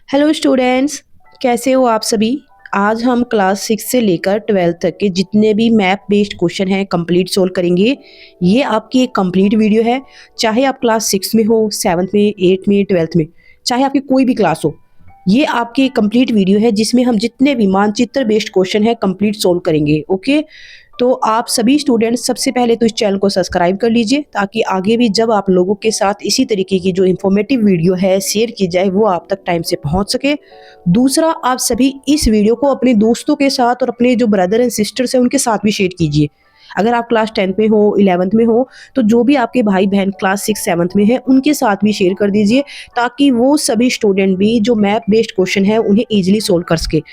Hello students, कैसे हो आप सभी। आज हम क्लास 6 से लेकर 12 तक के जितने भी मैप बेस्ड क्वेश्चन हैं कंप्लीट सोल्व करेंगे। ये आपकी एक कंप्लीट वीडियो है। चाहे आप क्लास 6 में हो, 7th में, 8th में, 12th में, चाहे आपकी कोई भी क्लास हो, ये आपकी एक कंप्लीट वीडियो है जिसमें हम जितने भी मानचित्र बेस्ड क्वेश्चन है कंप्लीट सोल्व करेंगे। ओके, तो आप सभी स्टूडेंट्स सबसे पहले तो इस चैनल को सब्सक्राइब कर लीजिए ताकि आगे भी जब आप लोगों के साथ इसी तरीके की जो इन्फॉर्मेटिव वीडियो है शेयर की जाए वो आप तक टाइम से पहुंच सके। दूसरा, आप सभी इस वीडियो को अपने दोस्तों के साथ और अपने जो ब्रदर एंड सिस्टर्स हैं उनके साथ भी शेयर कीजिए। अगर आप क्लास 10th में हो, 11th में हो, तो जो भी आपके भाई बहन क्लास 6 7th में है उनके साथ भी शेयर कर दीजिए ताकि वो सभी स्टूडेंट भी जो मैप बेस्ड क्वेश्चन है उन्हें ईजिली सोल्व कर सके।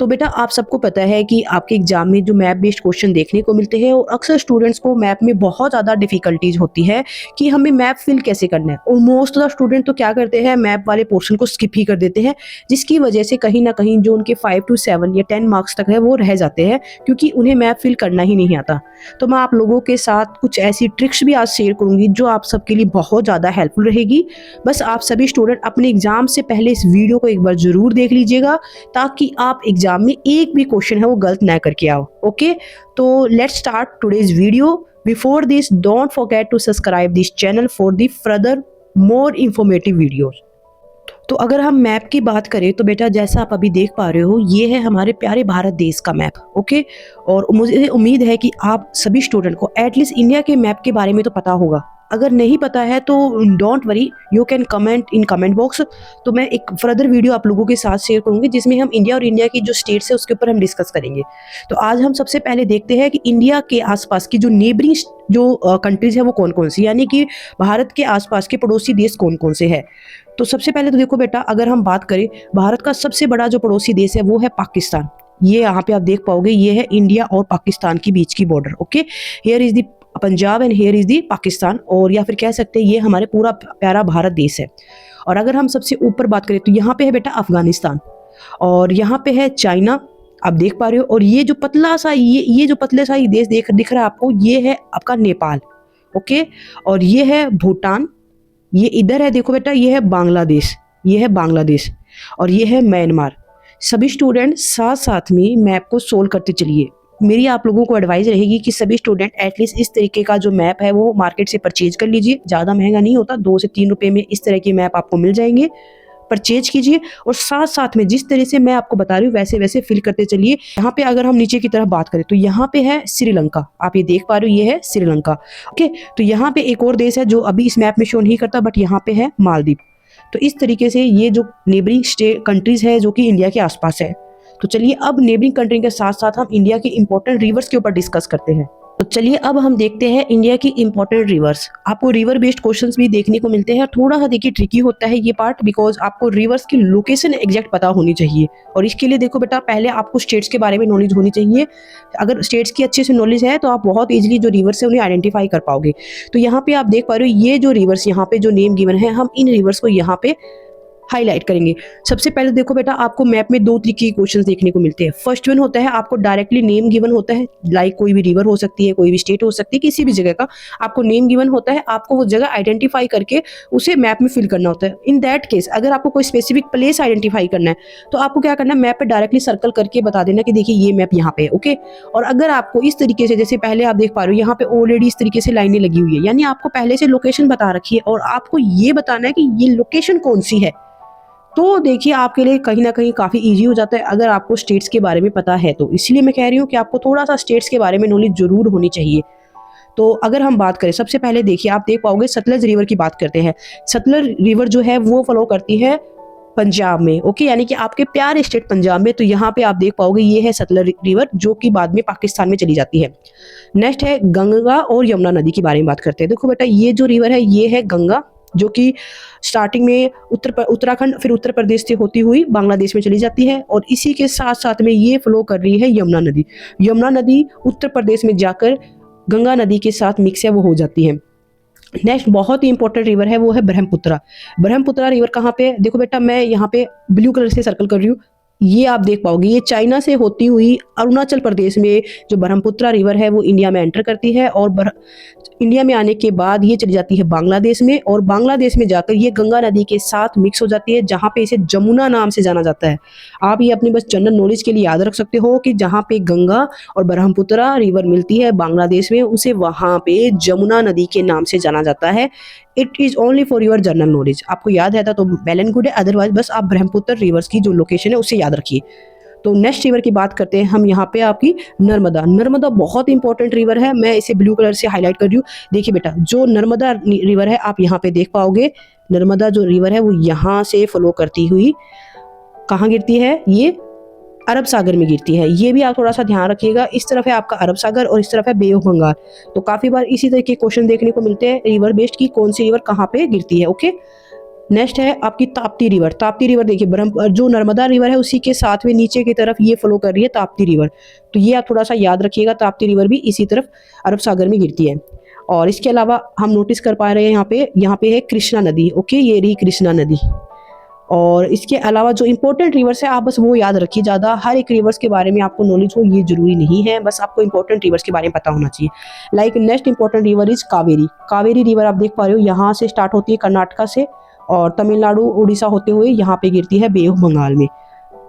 तो बेटा, आप सबको पता है कि आपके एग्जाम में जो मैप बेस्ड क्वेश्चन देखने को मिलते हैं और अक्सर स्टूडेंट्स को मैप में बहुत ज़्यादा डिफिकल्टीज होती है कि हमें मैप फिल कैसे करना है, और मोस्ट ऑफ द स्टूडेंट तो क्या करते हैं, मैप वाले पोर्शन को स्किप ही कर देते हैं, जिसकी वजह से कहीं ना कहीं जो उनके 5 to 7 या 10 मार्क्स तक है वो रह जाते हैं क्योंकि उन्हें मैप फिल करना ही नहीं आता। तो मैं आप लोगों के साथ कुछ ऐसी ट्रिक्स भी आज शेयर करूंगी जो आप सबके लिए बहुत ज़्यादा हेल्पफुल रहेगी। बस आप सभी स्टूडेंट अपने एग्जाम से पहले इस वीडियो को एक बार जरूर देख लीजिएगा ताकि आप एग्जाम में एक भी क्वेश्चन है वो गलत ना करके आओ। ओके, तो let's start today's video. Before this, don't forget to subscribe this channel for the further more informative videos. तो अगर हम मैप की बात करें तो बेटा, जैसा आप अभी देख पा रहे हो, ये है हमारे प्यारे भारत देश का मैप। ओके, और मुझे उम्मीद है कि आप सभी स्टूडेंट को एटलीस्ट इंडिया के मैप के बारे में तो पता होगा। अगर नहीं पता है तो don't worry, you can comment in comment box. तो मैं एक फर्दर वीडियो आप लोगों के साथ शेयर करूंगी जिसमें हम इंडिया और इंडिया की जो स्टेट्स है उसके ऊपर हम डिस्कस करेंगे। तो आज हम सबसे पहले देखते हैं कि इंडिया के आसपास की जो नेबरिंग जो कंट्रीज है वो कौन कौन सी, यानी कि भारत के आसपास के पड़ोसी देश कौन कौन से है। तो सबसे पहले तो देखो बेटा, अगर हम बात करें, भारत का सबसे बड़ा जो पड़ोसी देश है वो है पाकिस्तान। ये यहाँ पे आप देख पाओगे, ये है इंडिया और पाकिस्तान के बीच की border. Okay, here is the Punjab and here is the Pakistan, और या फिर कह सकते हैं ये हमारे पूरा प्यारा भारत देश है। और अगर हम सबसे ऊपर बात करें तो यहाँ पे है बेटा अफगानिस्तान, और यहाँ पे है चाइना, आप देख पा रहे हो। और ये जो पतला सा ये जो पतले सा ये देश दिख रहा है आपको, ये है आपका नेपाल। ओके, और ये है भूटान, ये इधर है देखो बेटा, ये है बांग्लादेश, ये है बांग्लादेश, और ये है म्यांमार। सभी स्टूडेंट साथ साथ में मैप को सोल्व करते चलिए। मेरी आप लोगों को एडवाइस रहेगी कि सभी स्टूडेंट एटलीस्ट इस तरीके का जो मैप है वो मार्केट से परचेज कर लीजिए। ज़्यादा महंगा नहीं होता, 2 से 3 रुपए में इस तरह के मैप आपको मिल जाएंगे। परचेज कीजिए और साथ साथ में जिस तरह से मैं आपको बता रही हूँ वैसे वैसे फिल करते चलिए। यहाँ पे अगर हम नीचे की तरफ बात करें तो यहाँ पे है श्रीलंका, आप ये देख पा रहे हो, ये है श्रीलंका। ओके, तो यहाँ पे एक और देश है जो अभी इस मैप में शो नहीं करता, बट यहाँ पे है मालदीव। तो इस तरीके से ये जो नेबरिंग स्टेट कंट्रीज है जो कि इंडिया के आसपास है। तो चलिए अब नेबरिंग कंट्री के साथ साथ हम इंडिया के इंपॉर्टेंट रिवर्स के ऊपर डिस्कस करते हैं। तो चलिए अब हम देखते हैं इंडिया की इंपॉर्टेंट रिवर्स। आपको रिवर बेस्ड क्वेश्चंस भी देखने को मिलते हैं। थोड़ा सा देखिए ट्रिकी होता है ये पार्ट, बिकॉज आपको रिवर्स की लोकेशन एग्जैक्ट पता होनी चाहिए। और इसके लिए देखो बेटा, पहले आपको स्टेट्स के बारे में नॉलेज होनी चाहिए। अगर स्टेट्स की अच्छे से नॉलेज है तो आप बहुत इजीली जो रिवर्स है उन्हें आइडेंटिफाई कर पाओगे। तो यहाँ पे आप देख पा रहे हो, ये जो रिवर्स यहाँ पे जो नेम गिवन है, हम इन रिवर्स को यहाँ पे हाईलाइट करेंगे। सबसे पहले देखो बेटा, आपको मैप में 2 तरीके के क्वेश्चंस देखने को मिलते हैं। फर्स्ट वन होता है आपको डायरेक्टली नेम गिवन होता है, लाइक कोई भी रिवर हो सकती है, कोई भी स्टेट हो सकती है, किसी भी जगह का आपको नेम गिवन होता है। आपको वो जगह आइडेंटिफाई करके उसे मैप में फिल करना होता है। इन दैट केस अगर आपको कोई स्पेसिफिक प्लेस आइडेंटिफाई करना है तो आपको क्या करना है, मैप पे डायरेक्टली सर्कल करके बता देना कि देखिए ये मैप यहाँ पे है। ओके, और अगर आपको इस तरीके से, जैसे पहले आप देख पा रहे हो यहाँ पे ऑलरेडी इस तरीके से लाइनें लगी हुई है, यानी आपको पहले से लोकेशन बता रखी है और आपको ये बताना है कि ये लोकेशन कौन सी है। तो देखिए आपके लिए कहीं ना कहीं काफ़ी इजी हो जाता है अगर आपको स्टेट्स के बारे में पता है। तो इसलिए मैं कह रही हूँ कि आपको थोड़ा सा स्टेट्स के बारे में नॉलेज जरूर होनी चाहिए। तो अगर हम बात करें, सबसे पहले देखिए आप देख पाओगे सतलज रिवर की बात करते हैं। सतलज रिवर जो है वो फ्लो करती है पंजाब में। ओके, यानी कि आपके प्यारे स्टेट पंजाब में। तो यहाँ पे आप देख पाओगे ये है सतलज रिवर जो कि बाद में पाकिस्तान में चली जाती है। नेक्स्ट है गंगा और यमुना नदी के बारे में बात करते हैं। देखो बेटा, ये जो रिवर है ये है गंगा, जो कि स्टार्टिंग में उत्तराखंड फिर उत्तर प्रदेश से होती हुई बांग्लादेश में चली जाती है, और इसी के साथ साथ में ये फ्लो कर रही है यमुना नदी। यमुना नदी उत्तर प्रदेश में जाकर गंगा नदी के साथ मिक्स है वो हो जाती है। नेक्स्ट बहुत ही इंपॉर्टेंट रिवर है वो है ब्रह्मपुत्रा। ब्रह्मपुत्रा रिवर कहाँ पे है, देखो बेटा मैं यहाँ पे ब्लू कलर से सर्कल कर रही हूँ, ये आप देख पाओगे, ये चाइना से होती हुई अरुणाचल प्रदेश में जो ब्रह्मपुत्रा रिवर है वो इंडिया में एंटर करती है, और इंडिया में आने के बाद ये चली जाती है बांग्लादेश में, और बांग्लादेश में जाकर ये गंगा नदी के साथ मिक्स हो जाती है, जहाँ पे इसे जमुना नाम से जाना जाता है। आप ये अपनी बस जनरल नॉलेज के लिए याद रख सकते हो कि जहाँ पे गंगा और ब्रह्मपुत्रा रिवर मिलती है बांग्लादेश में, उसे वहाँ पे जमुना नदी के नाम से जाना जाता है। It is only for your general knowledge. आपको याद रहता तो वेल एंड गुड है, अदरवाइज बस आप ब्रह्मपुत्र रिवर्स की जो लोकेशन है उसे याद रखिए। तो नेक्स्ट रिवर की बात करते हैं हम यहाँ पे आपकी नर्मदा। नर्मदा बहुत इंपॉर्टेंट रिवर है, मैं इसे ब्लू कलर से हाईलाइट कर रही हूँ। देखिए बेटा, जो नर्मदा रिवर है आप यहाँ पे देख पाओगे, नर्मदा जो रिवर है वो यहाँ से फ्लो करती हुई कहाँ गिरती है, ये अरब सागर में गिरती है। ये भी आप थोड़ा सा ध्यान रखिएगा, इस तरफ है आपका अरब सागर और इस तरफ है बे ऑफ बंगाल। तो काफी बार इसी तरह के क्वेश्चन देखने को मिलते हैं रिवर बेस्ड की, कौन सी रिवर कहाँ पे गिरती है। ओके, नेक्स्ट है आपकी ताप्ती रिवर। ताप्ती रिवर देखिए, ब्रह्म जो नर्मदा रिवर है उसी के साथ में नीचे की तरफ ये फ्लो कर रही है ताप्ती रिवर। तो ये आप थोड़ा सा याद रखिएगा, ताप्ती रिवर भी इसी तरफ अरब सागर में गिरती है। और इसके अलावा हम नोटिस कर पा रहे हैं यहाँ पे है कृष्णा नदी। ओके, ये रही कृष्णा नदी। और इसके अलावा जो इंपॉर्टेंट रिवर्स है आप बस वो याद रखिए, ज़्यादा हर एक रिवर्स के बारे में आपको नॉलेज हो ये जरूरी नहीं है, बस आपको इंपॉर्टेंट रिवर्स के बारे में पता होना चाहिए। Like next important river is Kaveri. Kaveri river आप देख पा रहे हो, यहाँ से स्टार्ट होती है कर्नाटका से और तमिलनाडु उड़ीसा होते हुए यहाँ पे गिरती है बे ऑफ बंगाल में।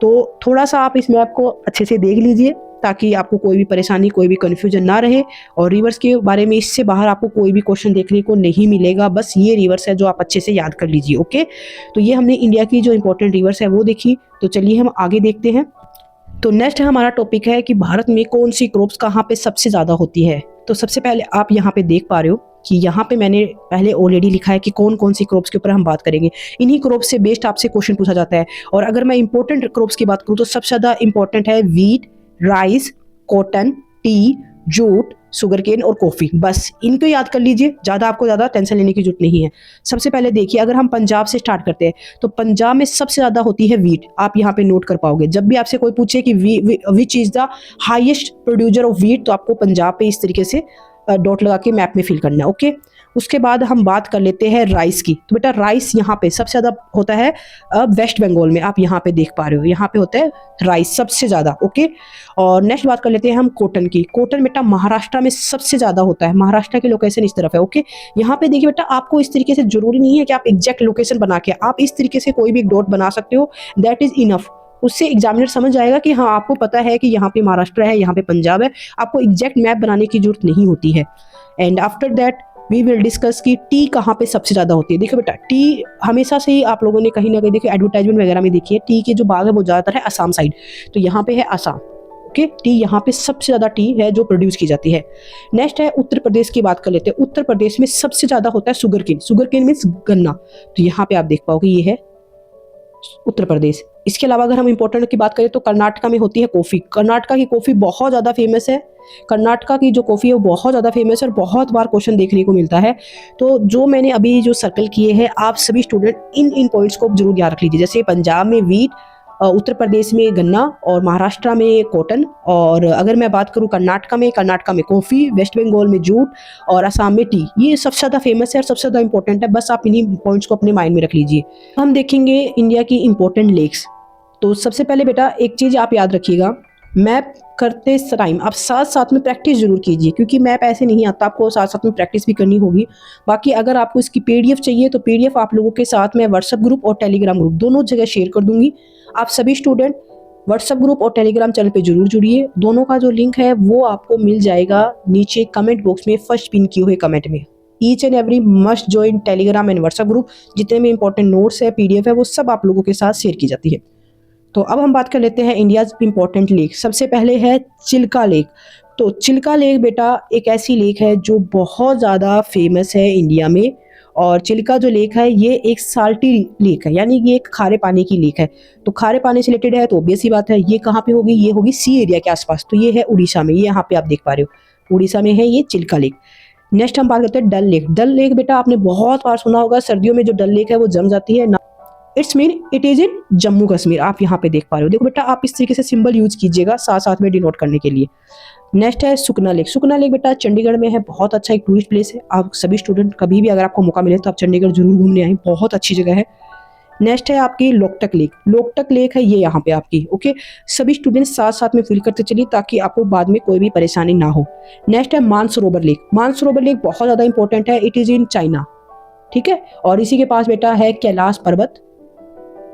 तो थोड़ा सा आप इस मैप को अच्छे से देख लीजिए ताकि आपको कोई भी परेशानी, कोई भी कन्फ्यूजन ना रहे। और रिवर्स के बारे में इससे बाहर आपको कोई भी क्वेश्चन देखने को नहीं मिलेगा, बस ये रिवर्स है जो आप अच्छे से याद कर लीजिए। ओके, तो ये हमने इंडिया की जो इंपॉर्टेंट रिवर्स है वो देखी। तो चलिए हम आगे देखते हैं। तो नेक्स्ट हमारा टॉपिक है कि भारत में कौन सी क्रॉप्स कहाँ पे सबसे ज़्यादा होती है। तो सबसे पहले आप यहाँ पे देख पा रहे हो कि यहाँ पे मैंने पहले ऑलरेडी लिखा है कि कौन कौन सी क्रॉप्स के ऊपर हम बात करेंगे। इन्हीं क्रॉप्स से बेस्ड आपसे क्वेश्चन पूछा जाता है। और अगर मैं इंपॉर्टेंट क्रॉप्स की बात करूँ तो सबसे ज़्यादा इंपॉर्टेंट है wheat, rice, cotton, tea, jute, sugar cane और कॉफी। बस इनको याद कर लीजिए, आपको ज़्यादा टेंशन लेने की जरूरत नहीं है। सबसे पहले देखिए, अगर हम पंजाब से स्टार्ट करते हैं तो पंजाब में सबसे ज़्यादा होती है वीट। आप यहाँ पे नोट कर पाओगे, जब भी आपसे कोई पूछे कि which is the highest producer of wheat, तो आपको पंजाब पे इस तरीके से डॉट लगा के मैप में फिल करना है। ओके, उसके बाद हम बात कर लेते हैं राइस की। तो बेटा राइस यहाँ पे सबसे ज़्यादा होता है वेस्ट बंगाल में। आप यहाँ पे देख पा रहे हो, यहाँ पे होता है राइस सबसे ज़्यादा। ओके, और नेक्स्ट बात कर लेते हैं हम कॉटन की। कॉटन बेटा महाराष्ट्र में सबसे ज़्यादा होता है, महाराष्ट्र की लोकेशन इस तरफ है। ओके, यहाँ पे देखिए बेटा, आपको इस तरीके से जरूरी नहीं है कि आप एग्जैक्ट लोकेशन बना के, आप इस तरीके से कोई भी डॉट बना सकते हो, दैट इज इनफ। उससे एग्जामिनर समझ जाएगा कि हाँ आपको पता है कि यहाँ पे महाराष्ट्र है, यहाँ पे पंजाब है। आपको एग्जैक्ट मैप बनाने की जरूरत नहीं होती है। And after that we will discuss कि टी कहाँ पे सबसे ज़्यादा होती है। देखो बेटा, टी हमेशा से ही आप लोगों ने कहीं ना कहीं देखिए एडवर्टाइजमेंट वगैरह में देखी है, टी के जो बाग है वो ज़्यादातर है असम साइड। तो यहाँ पे है असम। ओके, टी यहाँ पे सबसे ज़्यादा टी है जो प्रोड्यूस की जाती है। नेक्स्ट है उत्तर प्रदेश की बात कर लेते हैं। उत्तर प्रदेश में सबसे ज़्यादा होता है sugar cane. Sugar cane means गन्ना। तो यहाँ पे आप देख पाओगे ये है उत्तर प्रदेश। इसके अलावा अगर हम इंपॉर्टेंट की बात करें तो कर्नाटका में होती है कॉफ़ी। कर्नाटका की कॉफ़ी बहुत ज़्यादा फेमस है। कर्नाटका की जो कॉफ़ी है वो बहुत ज़्यादा फेमस है और बहुत बार क्वेश्चन देखने को मिलता है। तो जो मैंने अभी जो सर्कल किए हैं, आप सभी स्टूडेंट इन पॉइंट्स को जरूर याद रख लीजिए। जैसे पंजाब में वीट, उत्तर प्रदेश में गन्ना और महाराष्ट्र में कॉटन। और अगर मैं बात करूँ कर्नाटका में कॉफ़ी, वेस्ट बंगाल में जूट और असम में टी। ये सबसे ज़्यादा फेमस है और सबसे ज़्यादा इंपॉर्टेंट है। बस आप इन्हीं पॉइंट्स को अपने माइंड में रख लीजिए। हम देखेंगे इंडिया की इंपॉर्टेंट लेक्स। तो सबसे पहले बेटा एक चीज़ आप याद रखिएगा, मैप करते टाइम आप साथ साथ में प्रैक्टिस जरूर कीजिए, क्योंकि मैप ऐसे नहीं आता, आपको साथ साथ में प्रैक्टिस भी करनी होगी। बाकी अगर आपको इसकी पीडीएफ चाहिए तो पीडीएफ आप लोगों के साथ में व्हाट्सएप ग्रुप और टेलीग्राम ग्रुप दोनों जगह शेयर कर दूंगी। आप सभी स्टूडेंट व्हाट्सएप ग्रुप और टेलीग्राम चैनल पे जरूर जुड़िए। दोनों का जो लिंक है वो आपको मिल जाएगा नीचे कमेंट बॉक्स में फर्स्ट पिन किए हुए कमेंट में। Each and every must join Telegram and WhatsApp group. जितने भी इंपॉर्टेंट नोट्स है, पीडीएफ है, वो सब आप लोगों के साथ शेयर की जाती है। तो अब हम बात कर लेते हैं इंडियाज इंपॉर्टेंट लेक। सबसे पहले है चिल्का लेक। तो चिल्का लेक बेटा एक ऐसी लेक है जो बहुत ज़्यादा फेमस है इंडिया में। और चिल्का जो लेक है ये एक साल्टी लेक है, यानी ये एक खारे पानी की लेक है। तो खारे पानी से रिलेटेड है तो ऑब्वियस ही बात है, ये कहाँ पे होगी, ये होगी सी एरिया के आसपास। तो ये है उड़ीसा में, ये यहाँ पे आप देख पा रहे हो उड़ीसा में है ये चिल्का लेक। नेक्स्ट हम बात करते हैं डल लेक। डल लेक बेटा आपने बहुत बार सुना होगा, सर्दियों में जो डल लेक है वो जम जाती है। It's mean it is in Jammu Kashmir. आप यहाँ पे देख पा रहे हो। देखो बेटा आप इस तरीके से सिंबल यूज कीजिएगा साथ साथ में डिनोट करने के लिए। नेक्स्ट है सुकना लेक। सुकना लेक बेटा चंडीगढ़ में है, बहुत अच्छा एक टूरिस्ट प्लेस है। आप सभी स्टूडेंट कभी भी अगर आपको मौका मिले तो आप चंडीगढ़ जरूर घूमने आए, बहुत अच्छी जगह है। नेक्स्ट है आपकी लोकटक लेक। लोकटक लेक है ये यहाँ पे आपकी, ओके। सभी स्टूडेंट्स साथ साथ में फिल करते चलिए ताकि आपको बाद में कोई भी परेशानी ना हो। नेक्स्ट है मानसरोवर लेक। मानसरोवर लेक बहुत ज़्यादा इंपॉर्टेंट है, इट इज़ इन चाइना, ठीक है। और इसी के पास बेटा है कैलाश पर्वत,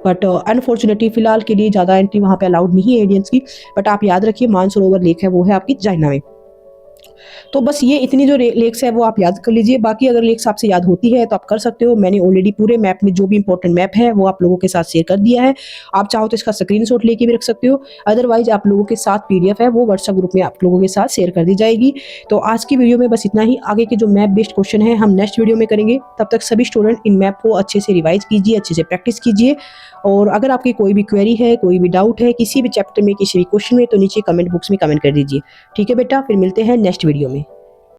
बट अनफॉर्चुनेटली फिलहाल के लिए ज़्यादा एंट्री वहाँ पे अलाउड नहीं है इंडियंस की। बट आप याद रखिए मानसरोवर लेक है वो है आपकी चाइना में। तो बस ये इतनी जो लेक्स है वो आप याद कर लीजिए। बाकी अगर लेक्स आपसे याद होती है तो आप कर सकते हो। मैंने ऑलरेडी पूरे मैप में जो भी इंपॉर्टेंट मैप है वो आप लोगों के साथ शेयर कर दिया है। आप चाहो तो इसका स्क्रीनशॉट लेके भी रख सकते हो, अदरवाइज आप लोगों के साथ पीडीएफ है वो व्हाट्सएप ग्रुप में आप लोगों के साथ शेयर कर दी जाएगी। तो आज की वीडियो में बस इतना ही। आगे के जो मैप बेस्ड क्वेश्चन है हम नेक्स्ट वीडियो में करेंगे। तब तक सभी स्टूडेंट इन मैप को अच्छे से रिवाइज कीजिए, अच्छे से प्रैक्टिस कीजिए। और अगर आपकी कोई भी क्वेरी है, कोई भी डाउट है किसी भी चैप्टर में, किसी भी क्वेश्चन में, तो नीचे कमेंट बॉक्स में कमेंट कर दीजिए। ठीक है बेटा, फिर मिलते हैं नेक्स्ट वीडियो में।